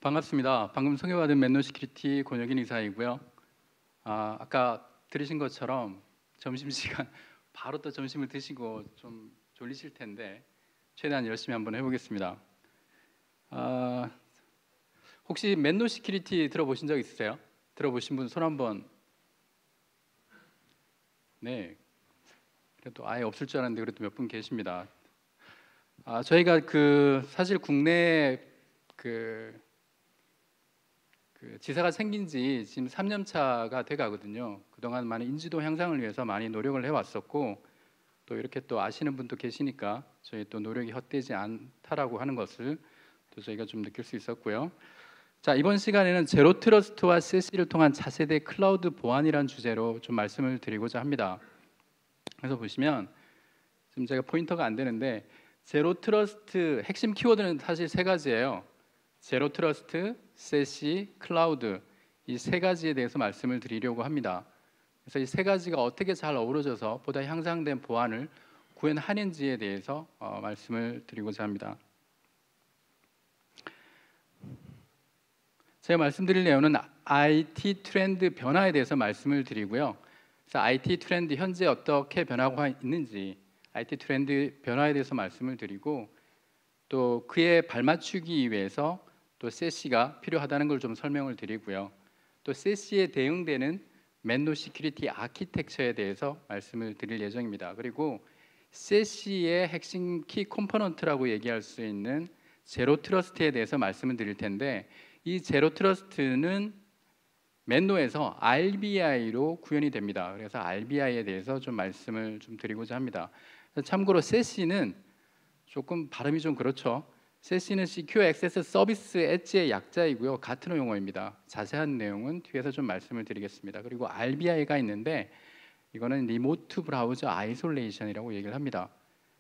반갑습니다. 방금 소개받은 맨노 시큐리티 권혁인 이사이고요. 아까 들으신 것처럼 점심시간 바로 또 점심을 드시고 좀 졸리실 텐데 최대한 열심히 한번 해보겠습니다. 아, 혹시 맨노 시큐리티 들어보신 적 있으세요? 들어보신 분 손 한번. 네, 그래도 아예 없을 줄 알았는데 그래도 몇 분 계십니다. 저희가 사실 국내 그 지사가 생긴 지 지금 3년 차가 돼 가거든요. 그동안 많은 인지도 향상을 위해서 많이 노력을 해왔었고, 또 이렇게 또 아시는 분도 계시니까 저희 또 노력이 헛되지 않다라고 하는 것을 또 저희가 좀 느낄 수 있었고요. 자, 이번 시간에는 제로 트러스트와 세시를 통한 차세대 클라우드 보안이라는 주제로 좀 말씀을 드리고자 합니다. 그래서 보시면 지금 제가 포인터가 안 되는데, 제로 트러스트 핵심 키워드는 사실 세 가지예요. 제로 트러스트, 세시, 클라우드, 이 세 가지에 대해서 말씀을 드리려고 합니다. 그래서 이 세 가지가 어떻게 잘 어우러져서 보다 향상된 보안을 구현하는지에 대해서 말씀을 드리고자 합니다. 제가 말씀드릴 내용은 IT 트렌드 변화에 대해서 말씀을 드리고요. 그래서 IT 트렌드 현재 어떻게 변하고 있는지, IT 트렌드 변화에 대해서 말씀을 드리고, 또 그에 발맞추기 위해서 또 세시가 필요하다는 걸 좀 설명을 드리고요. 또 세시에 대응되는 맨노 시큐리티 아키텍처에 대해서 말씀을 드릴 예정입니다. 그리고 세시의 핵심 키 컴포넌트라고 얘기할 수 있는 제로 트러스트에 대해서 말씀을 드릴 텐데, 이 제로 트러스트는 맨노에서 RBI로 구현이 됩니다. 그래서 RBI에 대해서 좀 말씀을 좀 드리고자 합니다. 참고로 세시는 조금 발음이 좀 그렇죠. 세시는 Secure Access Service Edge의 약자이고요. 같은 용어입니다. 자세한 내용은 뒤에서 좀 말씀을 드리겠습니다. 그리고 RBI가 있는데 이거는 리모트 브라우저 아이솔레이션이라고 얘기를 합니다.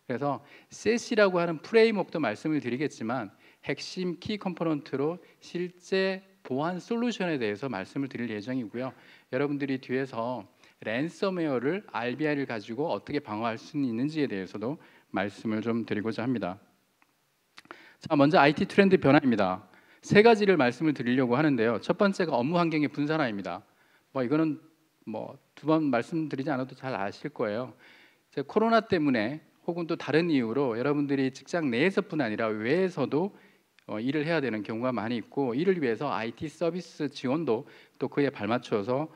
그래서 세시라고 하는 프레임워크도 말씀을 드리겠지만 핵심 키 컴포넌트로 실제 보안 솔루션에 대해서 말씀을 드릴 예정이고요. 여러분들이 뒤에서 랜섬웨어를 RBI를 가지고 어떻게 방어할 수 있는지에 대해서도 말씀을 좀 드리고자 합니다. 자, 먼저 IT 트렌드 변화입니다. 세 가지를 말씀을 드리려고 하는데요. 첫 번째가 업무 환경의 분산화입니다. 이거는 두 번 말씀드리지 않아도 잘 아실 거예요. 코로나 때문에 혹은 또 다른 이유로 여러분들이 직장 내에서뿐 아니라 외에서도 일을 해야 되는 경우가 많이 있고, 이를 위해서 IT 서비스 지원도 또 그에 발맞춰서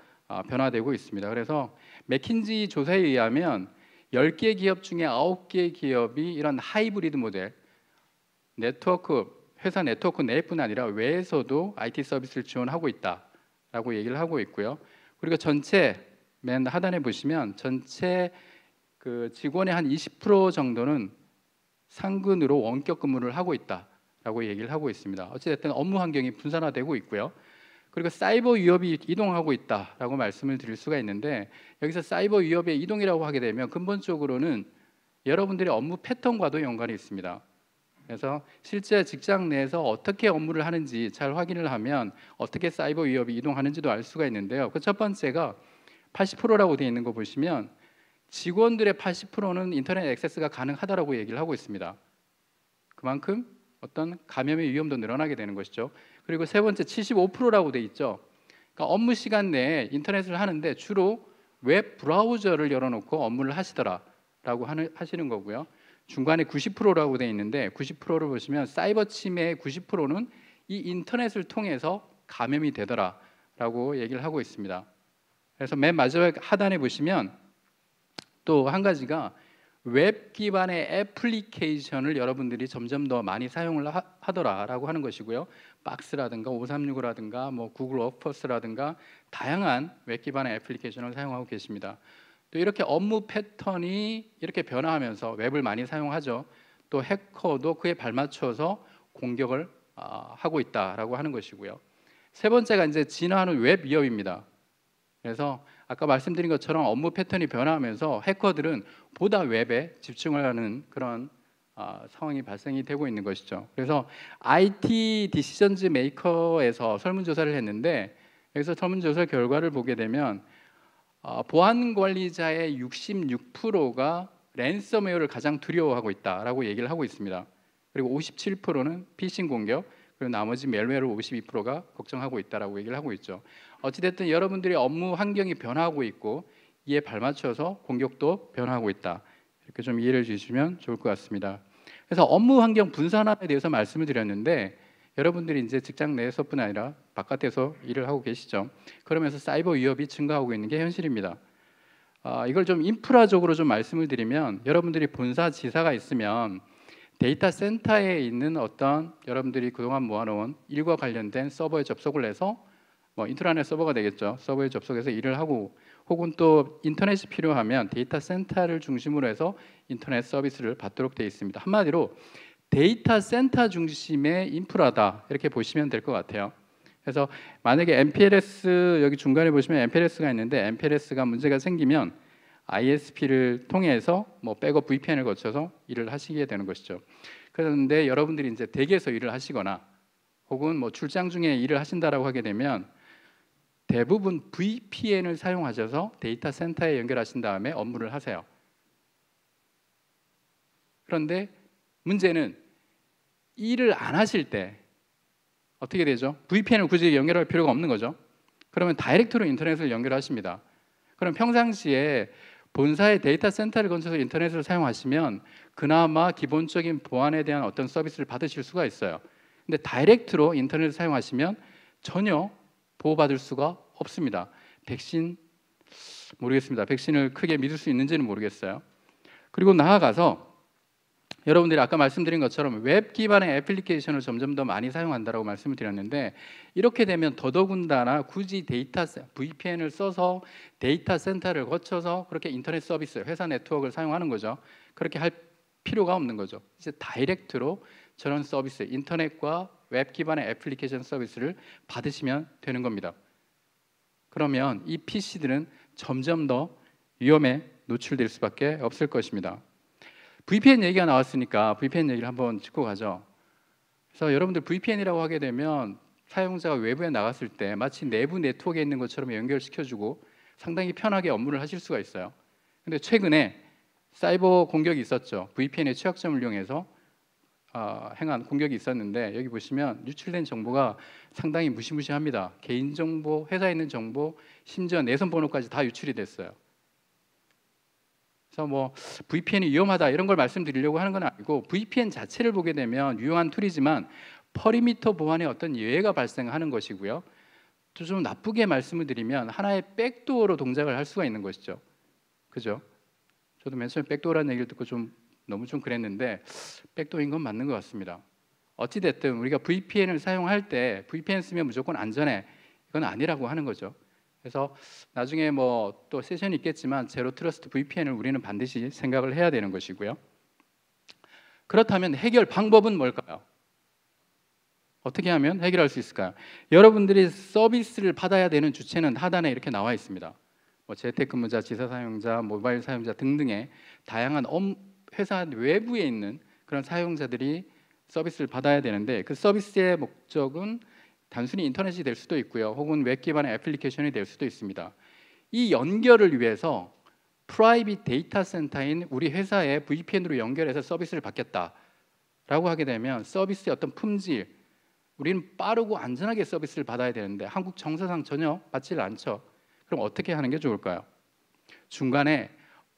변화되고 있습니다. 그래서 맥킨지 조사에 의하면 10개 기업 중에 9개 기업이 이런 하이브리드 모델, 회사 네트워크 내뿐 아니라 외에서도 IT 서비스를 지원하고 있다라고 얘기를 하고 있고요. 그리고 전체 맨 하단에 보시면 전체 직원의 한 20% 정도는 상근으로 원격 근무를 하고 있다라고 얘기를 하고 있습니다. 어찌됐든 업무 환경이 분산화되고 있고요. 그리고 사이버 위협이 이동하고 있다라고 말씀을 드릴 수가 있는데, 여기서 사이버 위협의 이동이라고 하게 되면 근본적으로는 여러분들의 업무 패턴과도 연관이 있습니다. 그래서 실제 직장 내에서 어떻게 업무를 하는지 잘 확인을 하면 어떻게 사이버 위협이 이동하는지도 알 수가 있는데요. 그 첫 번째가 80%라고 되어 있는 거 보시면 직원들의 80%는 인터넷 액세스가 가능하다라고 얘기를 하고 있습니다. 그만큼 어떤 감염의 위험도 늘어나게 되는 것이죠. 그리고 세 번째 75%라고 되어 있죠. 그러니까 업무 시간 내에 인터넷을 하는데 주로 웹 브라우저를 열어놓고 업무를 하시더라라고 하시는 거고요. 중간에 90%라고 되어 있는데 90%를 보시면 사이버 침해의 90%는 이 인터넷을 통해서 감염이 되더라라고 얘기를 하고 있습니다. 그래서 맨 마지막 하단에 보시면 또 한 가지가 웹 기반의 애플리케이션을 여러분들이 점점 더 많이 사용을 하더라라고 하는 것이고요. 박스라든가 5365라든가 구글 워크포스라든가 다양한 웹 기반의 애플리케이션을 사용하고 계십니다. 또 이렇게 업무 패턴이 이렇게 변화하면서 웹을 많이 사용하죠. 또 해커도 그에 발맞춰서 공격을 하고 있다라고 하는 것이고요. 세 번째가 이제 진화하는 웹 위협입니다. 그래서 아까 말씀드린 것처럼 업무 패턴이 변화하면서 해커들은 보다 웹에 집중을 하는 그런 상황이 발생이 되고 있는 것이죠. 그래서 IT 디시전즈 메이커에서 설문조사를 했는데, 여기서 설문조사 결과를 보게 되면 보안 관리자의 66%가 랜섬웨어를 가장 두려워하고 있다라고 얘기를 하고 있습니다. 그리고 57%는 피싱 공격, 그리고 나머지 멜웨어 52%가 걱정하고 있다라고 얘기를 하고 있죠. 어찌됐든 여러분들이 업무 환경이 변화하고 있고 이에 발맞춰서 공격도 변화하고 있다. 이렇게 좀 이해를 주시면 좋을 것 같습니다. 그래서 업무 환경 분산화에 대해서 말씀을 드렸는데 여러분들이 이제 직장 내에서뿐 아니라 바깥에서 일을 하고 계시죠. 그러면서 사이버 위협이 증가하고 있는 게 현실입니다. 이걸 좀 인프라적으로 좀 말씀을 드리면 여러분들이 본사 지사가 있으면 데이터 센터에 있는 어떤 여러분들이 그동안 모아놓은 일과 관련된 서버에 접속을 해서 뭐 인트라넷 서버가 되겠죠. 서버에 접속해서 일을 하고 혹은 또 인터넷이 필요하면 데이터 센터를 중심으로 해서 인터넷 서비스를 받도록 되어 있습니다. 한마디로 데이터 센터 중심의 인프라다 이렇게 보시면 될 것 같아요. 그래서 만약에 MPLS 여기 중간에 보시면 MPLS가 있는데 MPLS가 문제가 생기면 ISP를 통해서 뭐 백업 VPN을 거쳐서 일을 하시게 되는 것이죠. 그런데 여러분들이 이제 댁에서 일을 하시거나 혹은 뭐 출장 중에 일을 하신다라고 하게 되면 대부분 VPN을 사용하셔서 데이터 센터에 연결하신 다음에 업무를 하세요. 그런데 문제는 일을 안 하실 때 어떻게 되죠? VPN을 굳이 연결할 필요가 없는 거죠. 그러면 다이렉트로 인터넷을 연결하십니다. 그럼 평상시에 본사의 데이터 센터를 거쳐서 인터넷을 사용하시면 그나마 기본적인 보안에 대한 어떤 서비스를 받으실 수가 있어요. 근데 다이렉트로 인터넷을 사용하시면 전혀 보호받을 수가 없습니다. 백신 모르겠습니다. 백신을 크게 믿을 수 있는지는 모르겠어요. 그리고 나아가서 여러분들이 아까 말씀드린 것처럼 웹 기반의 애플리케이션을 점점 더 많이 사용한다라고 말씀을 드렸는데 이렇게 되면 더더군다나 굳이 VPN을 써서 데이터 센터를 거쳐서 그렇게 인터넷 서비스, 회사 네트워크를 사용하는 거죠. 그렇게 할 필요가 없는 거죠. 이제 다이렉트로 저런 서비스, 인터넷과 웹 기반의 애플리케이션 서비스를 받으시면 되는 겁니다. 그러면 이 PC들은 점점 더 위험에 노출될 수밖에 없을 것입니다. VPN 얘기가 나왔으니까 VPN 얘기를 한번 짚고 가죠. 그래서 여러분들 VPN이라고 하게 되면 사용자가 외부에 나갔을 때 마치 내부 네트워크에 있는 것처럼 연결시켜주고 상당히 편하게 업무를 하실 수가 있어요. 근데 최근에 사이버 공격이 있었죠. VPN의 취약점을 이용해서 행한 공격이 있었는데 여기 보시면 유출된 정보가 상당히 무시무시합니다. 개인정보, 회사에 있는 정보, 심지어 내선 번호까지 다 유출이 됐어요. 그래서 뭐 VPN이 위험하다 이런 걸 말씀드리려고 하는 건 아니고 VPN 자체를 보게 되면 유용한 툴이지만 퍼리미터 보안에 어떤 예외가 발생하는 것이고요. 또 좀 나쁘게 말씀을 드리면 하나의 백도어로 동작을 할 수가 있는 것이죠. 그죠? 저도 맨 처음에 백도어라는 얘기를 듣고 좀 너무 좀 그랬는데 백도어인 건 맞는 것 같습니다. 어찌 됐든 우리가 VPN을 사용할 때 VPN 쓰면 무조건 안전해 이건 아니라고 하는 거죠. 그래서 나중에 뭐 또 세션이 있겠지만 제로 트러스트 VPN을 우리는 반드시 생각을 해야 되는 것이고요. 그렇다면 해결 방법은 뭘까요? 어떻게 하면 해결할 수 있을까요? 여러분들이 서비스를 받아야 되는 주체는 하단에 이렇게 나와 있습니다. 뭐 재택근무자, 지사 사용자, 모바일 사용자 등등의 다양한 회사 외부에 있는 그런 사용자들이 서비스를 받아야 되는데 그 서비스의 목적은 단순히 인터넷이 될 수도 있고요. 혹은 웹 기반의 애플리케이션이 될 수도 있습니다. 이 연결을 위해서 프라이빗 데이터 센터인 우리 회사에 VPN으로 연결해서 서비스를 받겠다라고 하게 되면 서비스의 어떤 품질, 우리는 빠르고 안전하게 서비스를 받아야 되는데 한국 정서상 전혀 받질 않죠. 그럼 어떻게 하는 게 좋을까요? 중간에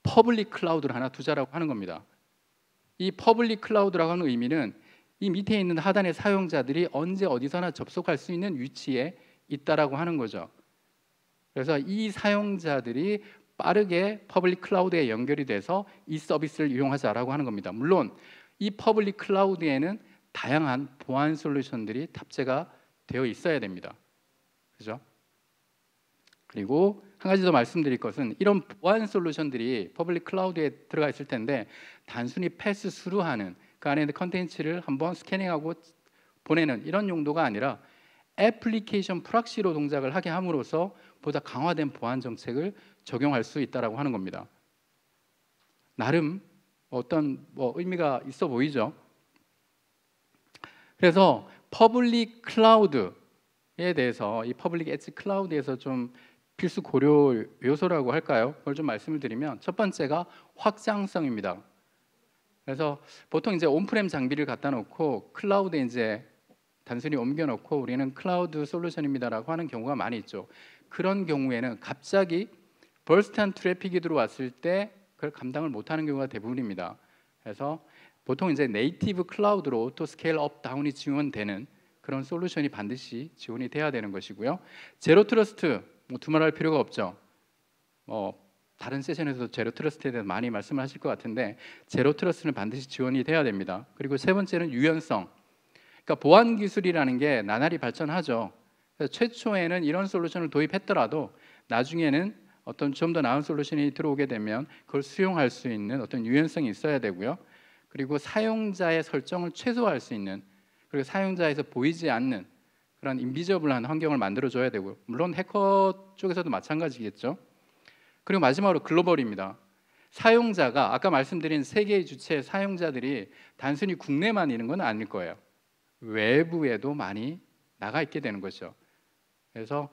퍼블릭 클라우드를 하나 두자라고 하는 겁니다. 이 퍼블릭 클라우드라고 하는 의미는 이 밑에 있는 하단의 사용자들이 언제 어디서나 접속할 수 있는 위치에 있다라고 하는 거죠. 그래서 이 사용자들이 빠르게 퍼블릭 클라우드에 연결이 돼서 이 서비스를 이용하자라고 하는 겁니다. 물론 이 퍼블릭 클라우드에는 다양한 보안 솔루션들이 탑재가 되어 있어야 됩니다. 그죠? 그리고 한 가지 더 말씀드릴 것은 이런 보안 솔루션들이 퍼블릭 클라우드에 들어가 있을 텐데 단순히 패스 스루하는 그 안에 있는 컨텐츠를 한번 스캐닝하고 보내는 이런 용도가 아니라 애플리케이션 프락시로 동작을 하게 함으로써 보다 강화된 보안 정책을 적용할 수 있다라고 하는 겁니다. 나름 어떤 의미가 있어 보이죠. 그래서 퍼블릭 클라우드에 대해서 이 퍼블릭 엣지 클라우드에서 좀 필수 고려 요소라고 할까요? 그걸 좀 말씀을 드리면 첫 번째가 확장성입니다. 그래서 보통 이제 온프렘 장비를 갖다 놓고 클라우드에 이제 단순히 옮겨놓고 우리는 클라우드 솔루션입니다라고 하는 경우가 많이 있죠. 그런 경우에는 갑자기 버스트한 트래픽이 들어왔을 때 그걸 감당을 못하는 경우가 대부분입니다. 그래서 보통 이제 네이티브 클라우드로 오토 스케일 업 다운이 지원되는 그런 솔루션이 반드시 지원이 돼야 되는 것이고요. 제로 트러스트 뭐 두말할 필요가 없죠. 다른 세션에서도 제로 트러스트에 대해서 많이 말씀을 하실 것 같은데 제로 트러스트는 반드시 지원이 돼야 됩니다. 그리고 세 번째는 유연성. 그러니까 보안 기술이라는 게 나날이 발전하죠. 그래서 최초에는 이런 솔루션을 도입했더라도 나중에는 어떤 좀 더 나은 솔루션이 들어오게 되면 그걸 수용할 수 있는 어떤 유연성이 있어야 되고요. 그리고 사용자의 설정을 최소화할 수 있는, 그리고 사용자에서 보이지 않는 그런 인비저블한 환경을 만들어줘야 되고요. 물론 해커 쪽에서도 마찬가지겠죠. 그리고 마지막으로 글로벌입니다. 사용자가 아까 말씀드린 세 개의 주체 사용자들이 단순히 국내만 있는 건 아닐 거예요. 외부에도 많이 나가 있게 되는 거죠. 그래서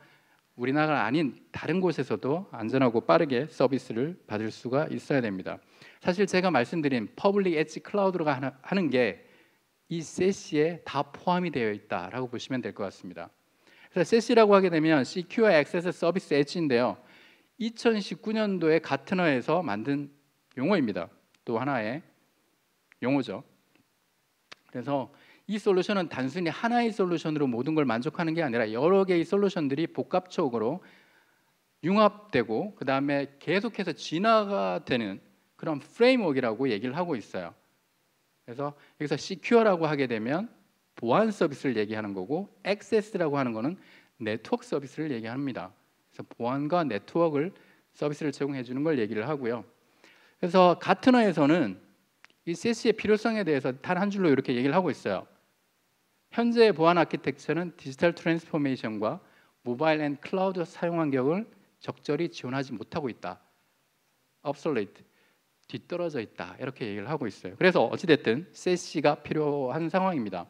우리나라가 아닌 다른 곳에서도 안전하고 빠르게 서비스를 받을 수가 있어야 됩니다. 사실 제가 말씀드린 퍼블릭 엣지 클라우드가 하는 게 이 세시에 다 포함이 되어 있다라고 보시면 될 것 같습니다. 그래서 세시라고 하게 되면 Secure Access Service Edge인데요. 2019년도에 가트너에서 만든 용어입니다. 또 하나의 용어죠. 그래서 이 솔루션은 단순히 하나의 솔루션으로 모든 걸 만족하는 게 아니라 여러 개의 솔루션들이 복합적으로 융합되고 그 다음에 계속해서 진화가 되는 그런 프레임워크라고 얘기를 하고 있어요. 그래서 여기서 Secure라고 하게 되면 보안 서비스를 얘기하는 거고 Access라고 하는 거는 네트워크 서비스를 얘기합니다. 그래서 보안과 네트워크를 서비스를 제공해 주는 걸 얘기를 하고요. 그래서 가트너에서는 이 세시의 필요성에 대해서 단 한 줄로 이렇게 얘기를 하고 있어요. 현재의 보안 아키텍처는 디지털 트랜스포메이션과 모바일 앤 클라우드 사용 환경을 적절히 지원하지 못하고 있다. obsolete, 뒤떨어져 있다. 이렇게 얘기를 하고 있어요. 그래서 어찌됐든 세시가 필요한 상황입니다.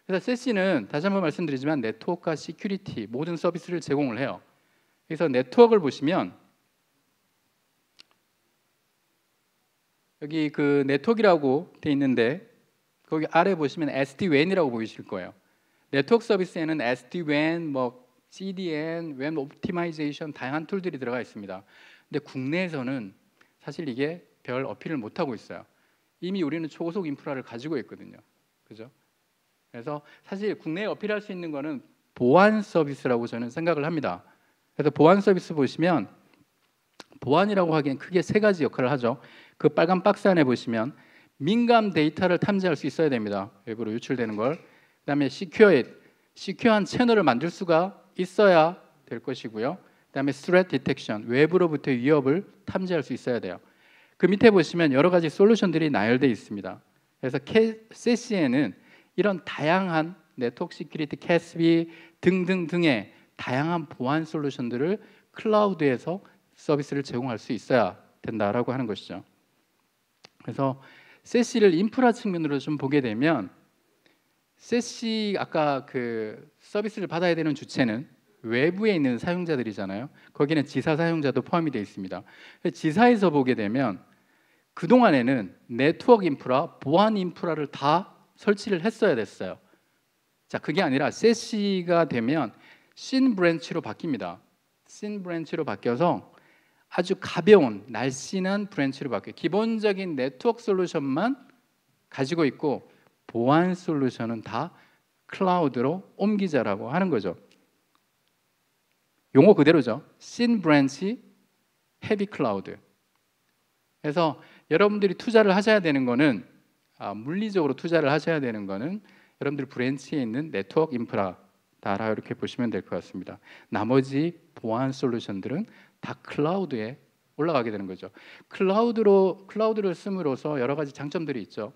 그래서 세시는 다시 한번 말씀드리지만 네트워크와 시큐리티 모든 서비스를 제공을 해요. 그래서 네트워크를 보시면 여기 그 네트워크라고 돼 있는데 거기 아래 보시면 SD-WAN이라고 보이실 거예요. 네트워크 서비스에는 SD-WAN, 뭐 CDN, WAN 옵티마이제이션 다양한 툴들이 들어가 있습니다. 근데 국내에서는 사실 이게 별 어필을 못 하고 있어요. 이미 우리는 초고속 인프라를 가지고 있거든요. 그죠? 그래서 사실 국내에 어필할 수 있는 거는 보안 서비스라고 저는 생각을 합니다. 그래서 보안 서비스 보시면 보안이라고 하기엔 크게 세 가지 역할을 하죠. 그 빨간 박스 안에 보시면 민감 데이터를 탐지할 수 있어야 됩니다. 외부로 유출되는 걸. 그다음에 시큐어한 채널을 만들 수가 있어야 될 것이고요. 그다음에 threat detection, 외부로부터의 위협을 탐지할 수 있어야 돼요. 그 밑에 보시면 여러 가지 솔루션들이 나열되어 있습니다. 그래서 세시에는 이런 다양한 네트워크 시큐리티, CASB 등등등의 다양한 보안 솔루션들을 클라우드에서 서비스를 제공할 수 있어야 된다라고 하는 것이죠. 그래서 세시를 인프라 측면으로 좀 보게 되면 세시 아까 그 서비스를 받아야 되는 주체는 외부에 있는 사용자들이잖아요. 거기는 지사 사용자도 포함이 되어 있습니다. 지사에서 보게 되면 그동안에는 네트워크 인프라, 보안 인프라를 다 설치를 했어야 됐어요. 자, 그게 아니라 세시가 되면 신 브랜치로 바뀝니다. 신 브랜치로 바뀌어서 아주 가벼운 날씬한 브랜치로 바뀌어요. 기본적인 네트워크 솔루션만 가지고 있고 보안 솔루션은 다 클라우드로 옮기자라고 하는 거죠. 용어 그대로죠. 신 브랜치, 헤비 클라우드. 그래서 여러분들이 투자를 하셔야 되는 거는 물리적으로 투자를 하셔야 되는 거는 여러분들 브랜치에 있는 네트워크 인프라다라 이렇게 보시면 될 것 같습니다. 나머지 보안 솔루션들은 다 클라우드에 올라가게 되는 거죠. 클라우드를 씀으로써 여러 가지 장점들이 있죠.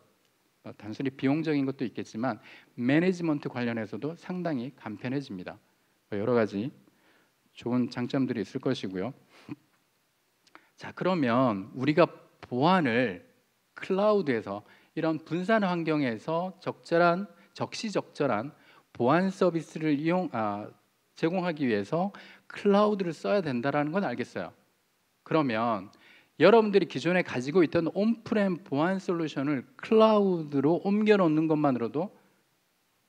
단순히 비용적인 것도 있겠지만 매니지먼트 관련해서도 상당히 간편해집니다. 여러 가지 좋은 장점들이 있을 것이고요. 자, 그러면 우리가 보안을 클라우드에서 이런 분산 환경에서 적시적절한 보안 서비스를 제공하기 위해서 클라우드를 써야 된다는 건 알겠어요. 그러면 여러분들이 기존에 가지고 있던 온프렘 보안 솔루션을 클라우드로 옮겨 놓는 것만으로도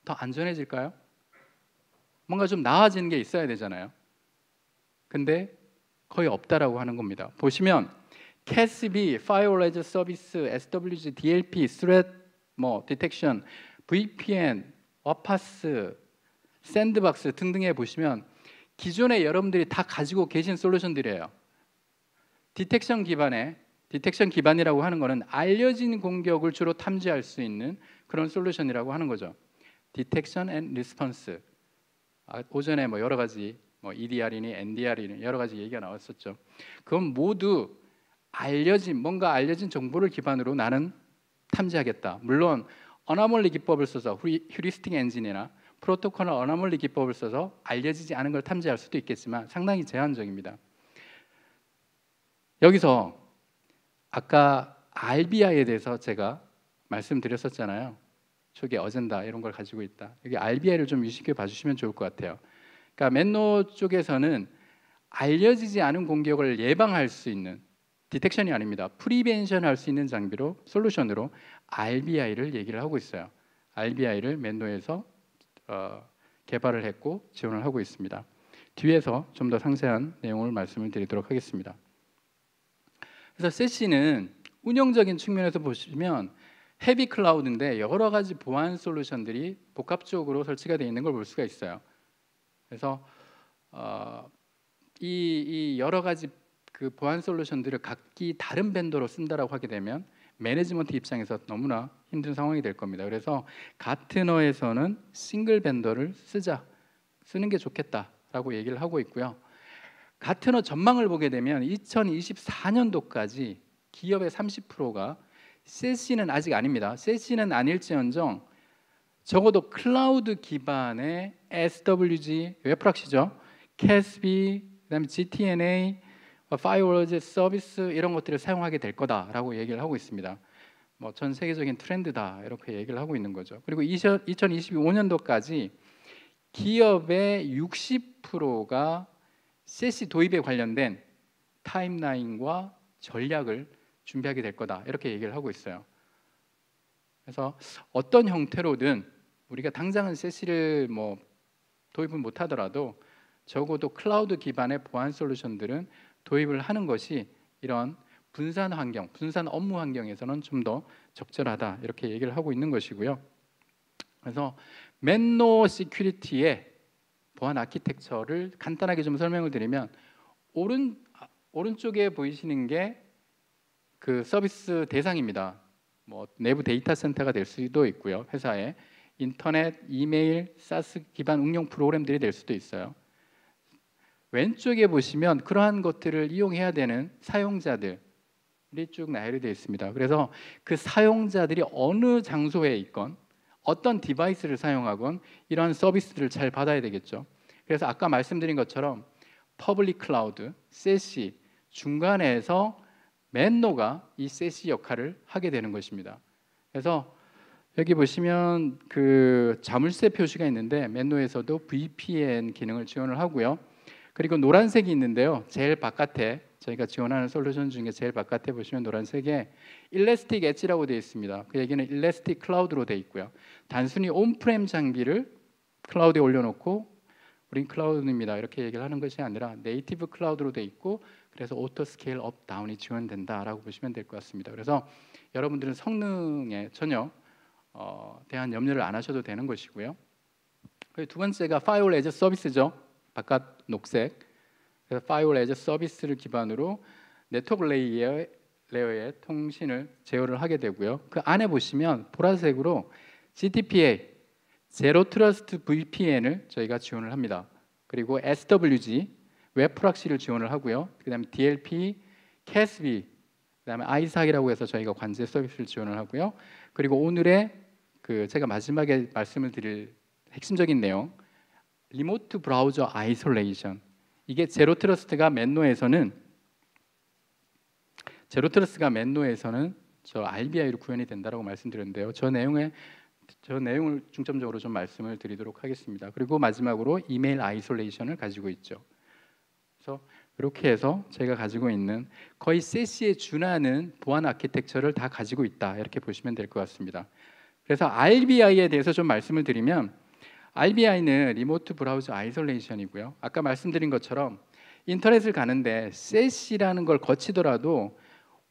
더 안전해질까요? 뭔가 좀 나아지는 게 있어야 되잖아요. 근데 거의 없다라고 하는 겁니다. 보시면 CASB, Firewall as a Service, SWG, DLP, Threat Detection, VPN, 와파스, 샌드박스 등등에 보시면 기존에 여러분들이 다 가지고 계신 솔루션들이에요. 디텍션 기반이라고 하는 것은 알려진 공격을 주로 탐지할 수 있는 그런 솔루션이라고 하는 거죠. 디텍션 앤 리스폰스. 오전에 여러 가지 EDR이니 NDR이니 여러 가지 얘기가 나왔었죠. 그건 모두 뭔가 알려진 정보를 기반으로 나는 탐지하겠다. 물론 어나멀리 기법을 써서 휴리스틱 엔진이나 프로토콜 어나멀리 기법을 써서 알려지지 않은 걸 탐지할 수도 있겠지만 상당히 제한적입니다. 여기서 아까 RBI에 대해서 제가 말씀드렸었잖아요. 초기에 어젠다 이런 걸 가지고 있다. 여기 RBI를 좀 유심히 봐주시면 좋을 것 같아요. 그러니까 맨노 쪽에서는 알려지지 않은 공격을 예방할 수 있는 디텍션이 아닙니다. 프리벤션 할 수 있는 장비로 솔루션으로 RBI를 얘기를 하고 있어요. RBI를 맨노에서 개발을 했고 지원을 하고 있습니다. 뒤에서 좀 더 상세한 내용을 말씀을 드리도록 하겠습니다. 그래서 세시는 운영적인 측면에서 보시면 헤비 클라우드인데 여러 가지 보안 솔루션들이 복합적으로 설치가 되어 있는 걸 볼 수가 있어요. 그래서 이 여러 가지 그 보안 솔루션들을 각기 다른 벤더로 쓴다라고 하게 되면 매니지먼트 입장에서 너무나 힘든 상황이 될 겁니다. 그래서 가트너에서는 싱글 벤더를 쓰는 게 좋겠다라고 얘기를 하고 있고요. 가트너 전망을 보게 되면 2024년도까지 기업의 30%가 세시는 아직 아닙니다. 세시는 아닐지언정 적어도 클라우드 기반의 SWG, 웹프락시죠, CASB, 그다음에 GTNA, Firewall as a Service 이런 것들을 사용하게 될 거다라고 얘기를 하고 있습니다. 전 세계적인 트렌드다 이렇게 얘기를 하고 있는 거죠. 그리고 2025년도까지 기업의 60%가 세시 도입에 관련된 타임라인과 전략을 준비하게 될 거다 이렇게 얘기를 하고 있어요. 그래서 어떤 형태로든 우리가 당장은 세시를 도입을 못하더라도 적어도 클라우드 기반의 보안 솔루션들은 도입을 하는 것이 이런 분산 업무 환경에서는 좀 더 적절하다 이렇게 얘기를 하고 있는 것이고요. 그래서 맨노 시큐리티의 보안 아키텍처를 간단하게 좀 설명을 드리면 오른쪽에 보이시는 게 그 서비스 대상입니다. 내부 데이터 센터가 될 수도 있고요. 회사의 인터넷, 이메일, 사스 기반 응용 프로그램들이 될 수도 있어요. 왼쪽에 보시면 그러한 것들을 이용해야 되는 사용자들이 쭉 나열이 되어 있습니다. 그래서 그 사용자들이 어느 장소에 있건 어떤 디바이스를 사용하건 이러한 서비스들을 잘 받아야 되겠죠. 그래서 아까 말씀드린 것처럼 퍼블릭 클라우드, 세시 중간에서 맨노가 이 세시 역할을 하게 되는 것입니다. 그래서 여기 보시면 그 자물쇠 표시가 있는데 맨노에서도 VPN 기능을 지원을 하고요. 그리고 노란색이 있는데요. 제일 바깥에 저희가 지원하는 솔루션 중에 제일 바깥에 보시면 노란색에 일래스틱 엣지라고 되어 있습니다. 그 얘기는 일래스틱 클라우드로 되어 있고요. 단순히 온프렘 장비를 클라우드에 올려놓고 우린 클라우드입니다 이렇게 얘기를 하는 것이 아니라 네이티브 클라우드로 되어 있고 그래서 오토 스케일 업 다운이 지원된다라고 보시면 될 것 같습니다. 그래서 여러분들은 성능에 전혀 대한 염려를 안 하셔도 되는 것이고요. 그리고 두 번째가 Firewall as a Service죠. 바깥 녹색. 그래서 Firewall as a Service를 기반으로 네트워크 레이어의 통신을 제어를 하게 되고요. 그 안에 보시면 보라색으로 GTPA, 제로 트러스트 VPN을 저희가 지원을 합니다. 그리고 SWG, 웹 프락시를 지원을 하고요. 그다음에 DLP, CASB, 그다음에 ISAC이라고 해서 저희가 관제 서비스를 지원을 하고요. 그리고 오늘의 제가 마지막에 말씀을 드릴 핵심적인 내용, 리모트 브라우저 아이솔레이션. 이게 제로 트러스트가 맨노에서는 저 RBI로 구현이 된다라고 말씀드렸는데요. 저 내용을 중점적으로 좀 말씀을 드리도록 하겠습니다. 그리고 마지막으로 이메일 아이솔레이션을 가지고 있죠. 그래서 이렇게 해서 저희가 가지고 있는 거의 세시에 준하는 보안 아키텍처를 다 가지고 있다 이렇게 보시면 될 것 같습니다. 그래서 RBI에 대해서 좀 말씀을 드리면, RBI는 리모트 브라우저 아이솔레이션이고요. 아까 말씀드린 것처럼 인터넷을 가는데 셋이라는 걸 거치더라도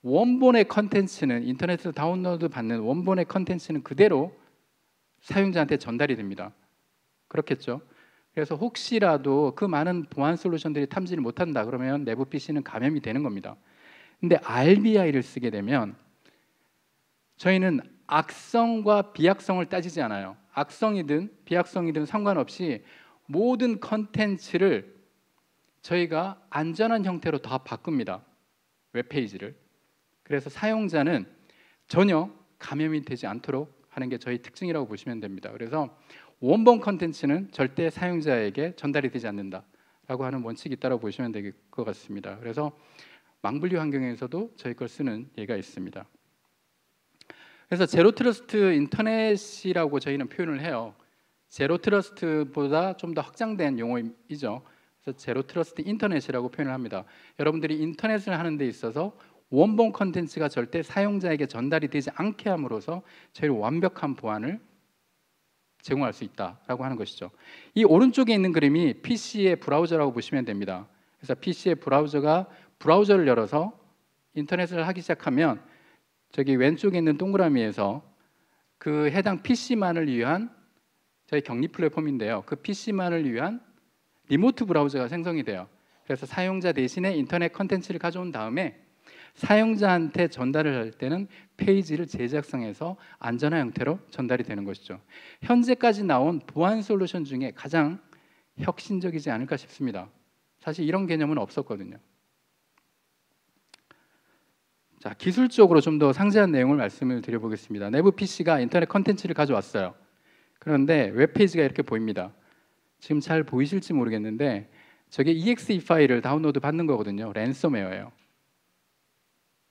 원본의 컨텐츠는, 인터넷에서 다운로드 받는 원본의 컨텐츠는 그대로 사용자한테 전달이 됩니다. 그렇겠죠? 그래서 혹시라도 그 많은 보안 솔루션들이 탐지를 못한다 그러면 내부 PC는 감염이 되는 겁니다. 근데 RBI를 쓰게 되면 저희는 악성과 비악성을 따지지 않아요. 악성이든 비악성이든 상관없이 모든 컨텐츠를 저희가 안전한 형태로 다 바꿉니다. 웹페이지를. 그래서 사용자는 전혀 감염이 되지 않도록 하는 게 저희 특징이라고 보시면 됩니다. 그래서 원본 컨텐츠는 절대 사용자에게 전달이 되지 않는다라고 하는 원칙이 있다고 보시면 될 것 같습니다. 그래서 망분류 환경에서도 저희 걸 쓰는 예가 있습니다. 그래서 제로 트러스트 인터넷이라고 저희는 표현을 해요. 제로 트러스트보다 좀 더 확장된 용어이죠. 그래서 제로 트러스트 인터넷이라고 표현을 합니다. 여러분들이 인터넷을 하는 데 있어서 원본 컨텐츠가 절대 사용자에게 전달이 되지 않게 함으로써 제일 완벽한 보안을 제공할 수 있다라고 하는 것이죠. 이 오른쪽에 있는 그림이 PC의 브라우저라고 보시면 됩니다. 그래서 PC의 브라우저를 열어서 인터넷을 하기 시작하면 저기 왼쪽에 있는 동그라미에서 그 해당 PC만을 위한 저희 격리 플랫폼인데요. 그 PC만을 위한 리모트 브라우저가 생성이 돼요. 그래서 사용자 대신에 인터넷 컨텐츠를 가져온 다음에 사용자한테 전달을 할 때는 페이지를 재작성해서 안전한 형태로 전달이 되는 것이죠. 현재까지 나온 보안 솔루션 중에 가장 혁신적이지 않을까 싶습니다. 사실 이런 개념은 없었거든요. 자, 기술적으로 좀 더 상세한 내용을 말씀을 드려보겠습니다. 내부 PC가 인터넷 컨텐츠를 가져왔어요. 그런데 웹페이지가 이렇게 보입니다. 지금 잘 보이실지 모르겠는데 저게 exe 파일을 다운로드 받는 거거든요. 랜섬웨어예요.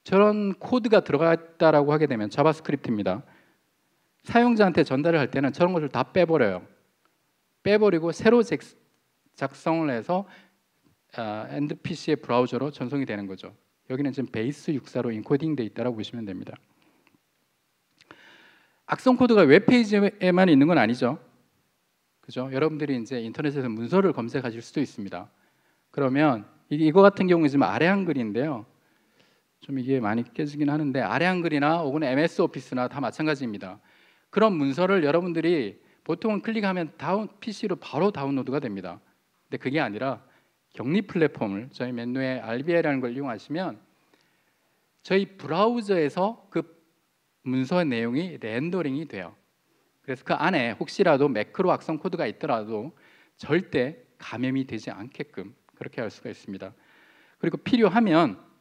저런 코드가 들어가 있다라고 하게 되면 자바스크립트입니다. 사용자한테 전달을 할 때는 저런 것을 다 빼버려요. 빼버리고 새로 작성을 해서 엔드 PC의 브라우저로 전송이 되는 거죠. 여기는 지금 베이스 64로 인코딩 돼 있다라고 보시면 됩니다. 악성 코드가 웹페이지에만 있는 건 아니죠. 그죠? 여러분들이 이제 인터넷에서 문서를 검색하실 수도 있습니다. 그러면 이거 같은 경우는 지금 아래 한글인데요. 좀 이게 많이 깨지긴 하는데 아래 한글이나 혹은 MS 오피스나 다 마찬가지입니다. 그런 문서를 여러분들이 보통은 클릭하면 PC로 바로 다운로드가 됩니다. 근데 그게 아니라 격리 플랫폼을 저희 맨유의 RBI라는 걸 이용하시면 저희 브라우저에서 그 문서의 내용이 렌더링이 돼요. 그래서 그 안에 혹시라도 매크로 악성 코드가 있더라도 절대 감염이 되지 않게끔 그렇게 할 수가 있습니다. 그리고 필요하면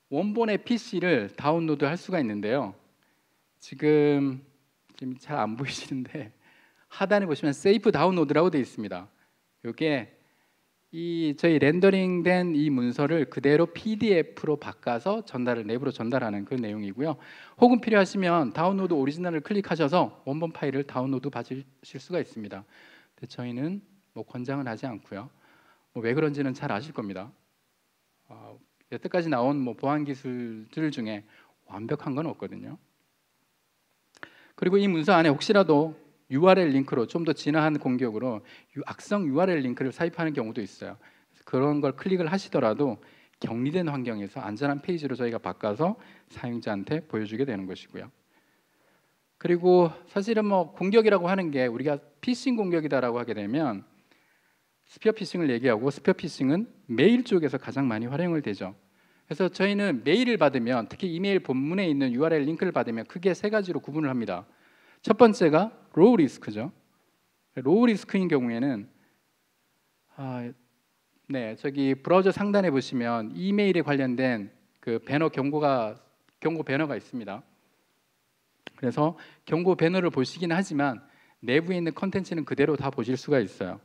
원본의 PC를 다운로드 할 수가 있는데요. 지금 잘 안 보이시는데 하단에 보시면 세이프 다운로드라고 되어 있습니다. 이게 저희 렌더링된 이 문서를 그대로 PDF로 바꿔서 내부로 전달하는 그런 내용이고요. 혹은 필요하시면 다운로드 오리지널을 클릭하셔서 원본 파일을 다운로드 받으실 수가 있습니다. 근데 저희는 권장은 하지 않고요. 왜 그런지는 잘 아실 겁니다. 여태까지 나온 보안 기술들 중에 완벽한 건 없거든요. 그리고 이 문서 안에 혹시라도 URL 링크로 좀 더 진화한 공격으로 악성 URL 링크를 삽입하는 경우도 있어요. 그런 걸 클릭을 하시더라도 격리된 환경에서 안전한 페이지로 저희가 바꿔서 사용자한테 보여주게 되는 것이고요. 그리고 사실은 공격이라고 하는 게 우리가 피싱 공격이다라고 하게 되면 스피어 피싱을 얘기하고, 스피어 피싱은 메일 쪽에서 가장 많이 활용을 되죠. 그래서 저희는 메일을 받으면, 특히 이메일 본문에 있는 URL 링크를 받으면 크게 세 가지로 구분을 합니다. 첫 번째가 로우 리스크죠. 로우 리스크인 경우에는 저기 브라우저 상단에 보시면 이메일에 관련된 그 경고 배너가 있습니다. 그래서 경고 배너를 보시긴 하지만 내부에 있는 컨텐츠는 그대로 다 보실 수가 있어요.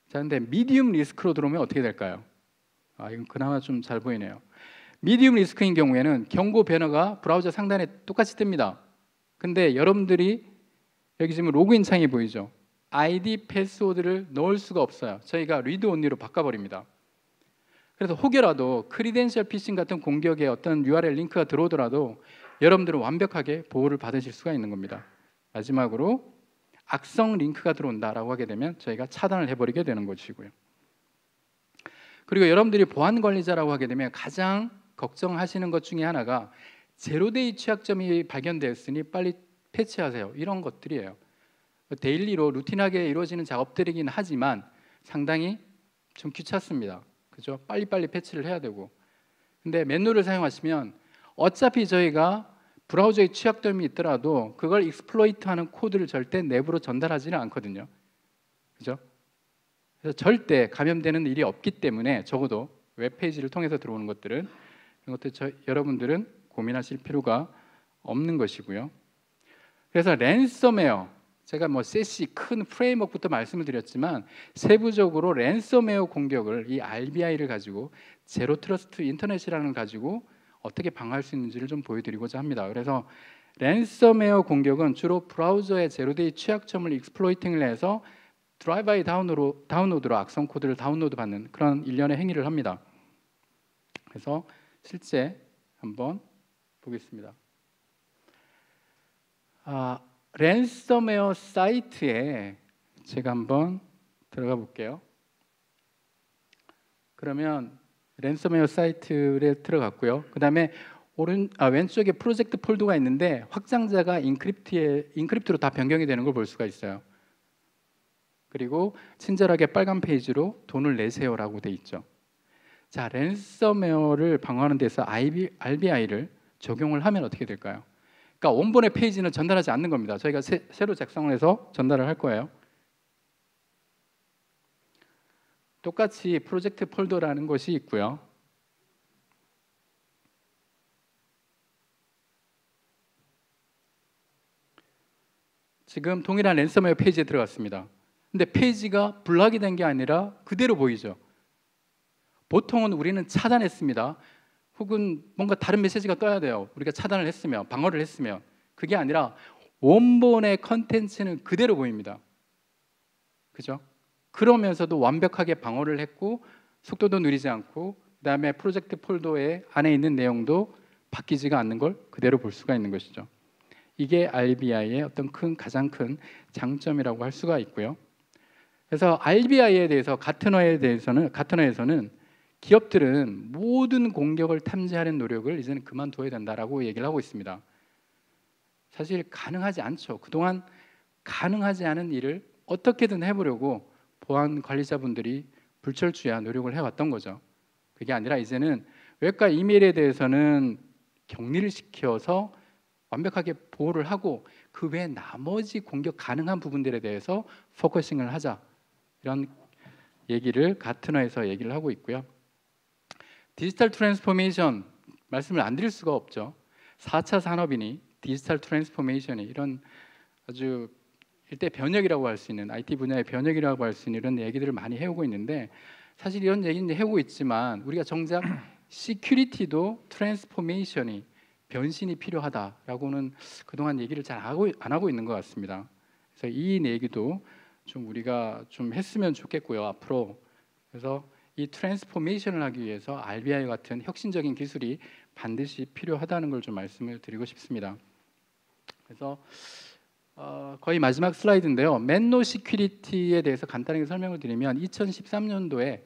자, 근데 미디움 리스크로 들어오면 어떻게 될까요? 이건 그나마 좀 잘 보이네요. 미디움 리스크인 경우에는 경고 배너가 브라우저 상단에 똑같이 뜹니다. 근데 여러분들이 여기 지금 로그인 창이 보이죠? 아이디, 패스워드를 넣을 수가 없어요. 저희가 리드 온리로 바꿔버립니다. 그래서 혹여라도 크리덴셜 피싱 같은 공격에 어떤 URL 링크가 들어오더라도 여러분들은 완벽하게 보호를 받으실 수가 있는 겁니다. 마지막으로 악성 링크가 들어온다라고 하게 되면 저희가 차단을 해버리게 되는 것이고요. 그리고 여러분들이 보안 관리자라고 하게 되면 가장 걱정하시는 것 중에 하나가 제로데이 취약점이 발견되었으니 빨리 패치하세요. 이런 것들이에요. 데일리로 루틴하게 이루어지는 작업들이긴 하지만 상당히 좀 귀찮습니다. 그죠? 빨리빨리 패치를 해야 되고. 근데 맨노를 사용하시면 어차피 저희가 브라우저에 취약점이 있더라도 그걸 익스플로이트하는 코드를 절대 내부로 전달하지는 않거든요. 그죠? 그래서 절대 감염되는 일이 없기 때문에 적어도 웹페이지를 통해서 들어오는 것들은 이런 것들 여러분들은 고민하실 필요가 없는 것이고요. 그래서 랜섬웨어, 제가 뭐 세시 큰 프레임워크부터 말씀을 드렸지만 세부적으로 랜섬웨어 공격을 이 RBI를 가지고 제로 트러스트 인터넷이라는 걸 가지고 어떻게 방어할 수 있는지를 좀 보여드리고자 합니다. 그래서 랜섬웨어 공격은 주로 브라우저의 제로데이 취약점을 익스플로이팅을 해서 드라이브 다운로드로 악성 코드를 다운로드 받는 그런 일련의 행위를 합니다. 그래서 실제 한번 보겠습니다. 랜섬웨어 사이트에 제가 한번 들어가 볼게요. 그러면 랜섬웨어 사이트에 들어갔고요. 그 다음에 왼쪽에 프로젝트 폴더가 있는데 확장자가 인크립트로 다 변경이 되는 걸 볼 수가 있어요. 그리고 친절하게 빨간 페이지로 돈을 내세요라고 돼 있죠. 자, 랜섬웨어를 방어하는 데서 RBI를 적용을 하면 어떻게 될까요? 그러니까 원본의 페이지는 전달하지 않는 겁니다. 저희가 새로 작성을 해서 전달을 할 거예요. 똑같이 프로젝트 폴더라는 것이 있고요. 지금 동일한 랜섬웨어 페이지에 들어갔습니다. 근데 페이지가 블락이 된 게 아니라 그대로 보이죠. 보통은 우리는 차단했습니다. 혹은 뭔가 다른 메시지가 떠야 돼요. 우리가 차단을 했으면, 방어를 했으면. 그게 아니라 원본의 컨텐츠는 그대로 보입니다. 그죠? 그러면서도 완벽하게 방어를 했고 속도도 느리지 않고 그다음에 프로젝트 폴더에 안에 있는 내용도 바뀌지가 않는 걸 그대로 볼 수가 있는 것이죠. 이게 RBI의 어떤 가장 큰 장점이라고 할 수가 있고요. 그래서 RBI에 대해서 가트너에서는 기업들은 모든 공격을 탐지하는 노력을 이제는 그만둬야 된다라고 얘기를 하고 있습니다. 사실 가능하지 않죠. 그동안 가능하지 않은 일을 어떻게든 해보려고 보안 관리자분들이 불철주야 노력을 해왔던 거죠. 그게 아니라 이제는 웹과 이메일에 대해서는 격리를 시켜서 완벽하게 보호를 하고 그 외 나머지 공격 가능한 부분들에 대해서 포커싱을 하자, 이런 얘기를 가트너에서 얘기를 하고 있고요. 디지털 트랜스포메이션 말씀을 안 드릴 수가 없죠. 4차 산업이니 디지털 트랜스포메이션이 이런 아주 일대 변혁이라고 할 수 있는 IT 분야의 변혁이라고 할 수 있는 이런 얘기들을 많이 해오고 있는데 사실 이런 얘기는 해오고 있지만 우리가 정작 시큐리티도 트랜스포메이션이 변신이 필요하다라고는 그동안 얘기를 잘 안 하고 있는 것 같습니다. 그래서 이 얘기도 좀 우리가 좀 했으면 좋겠고요, 앞으로. 그래서 이 트랜스포메이션을 하기 위해서 RBI 같은 혁신적인 기술이 반드시 필요하다는 걸 좀 말씀을 드리고 싶습니다. 그래서 거의 마지막 슬라이드인데요. 맨노 시큐리티에 대해서 간단하게 설명을 드리면 2013년도에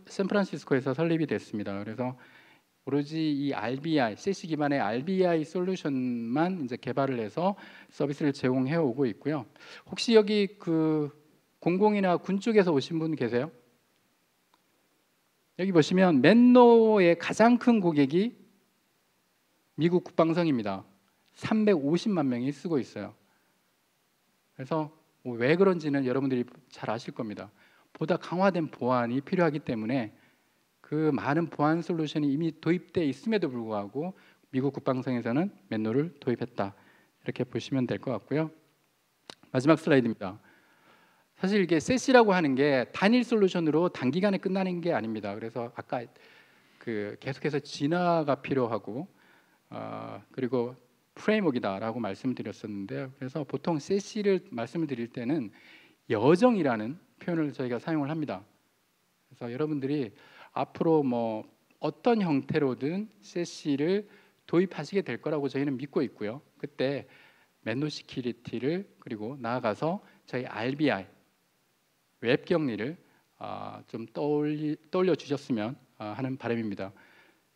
샌프란시스코에서 설립이 됐습니다. 그래서 오로지 이 RBI, 세시 기반의 RBI 솔루션만 이제 개발을 해서 서비스를 제공해 오고 있고요. 혹시 여기 그 공공이나 군 쪽에서 오신 분 계세요? 여기 보시면 맨노의 가장 큰 고객이 미국 국방성입니다. 350만 명이 쓰고 있어요. 그래서 왜 그런지는 여러분들이 잘 아실 겁니다. 보다 강화된 보안이 필요하기 때문에 그 많은 보안 솔루션이 이미 도입되어 있음에도 불구하고 미국 국방성에서는 맨노를 도입했다, 이렇게 보시면 될 것 같고요. 마지막 슬라이드입니다. 사실 이게 세시라고 하는 게 단일 솔루션으로 단기간에 끝나는 게 아닙니다. 그래서 아까 그 계속해서 진화가 필요하고 그리고 프레임워크이다라고 말씀드렸었는데요. 그래서 보통 세시를 말씀을 드릴 때는 여정이라는 표현을 저희가 사용을 합니다. 그래서 여러분들이 앞으로 뭐 어떤 형태로든 세시를 도입하시게 될 거라고 저희는 믿고 있고요. 그때 맨노 시큐리티를 그리고 나아가서 저희 RBI 웹 격리를 좀 떠올려 주셨으면 하는 바람입니다.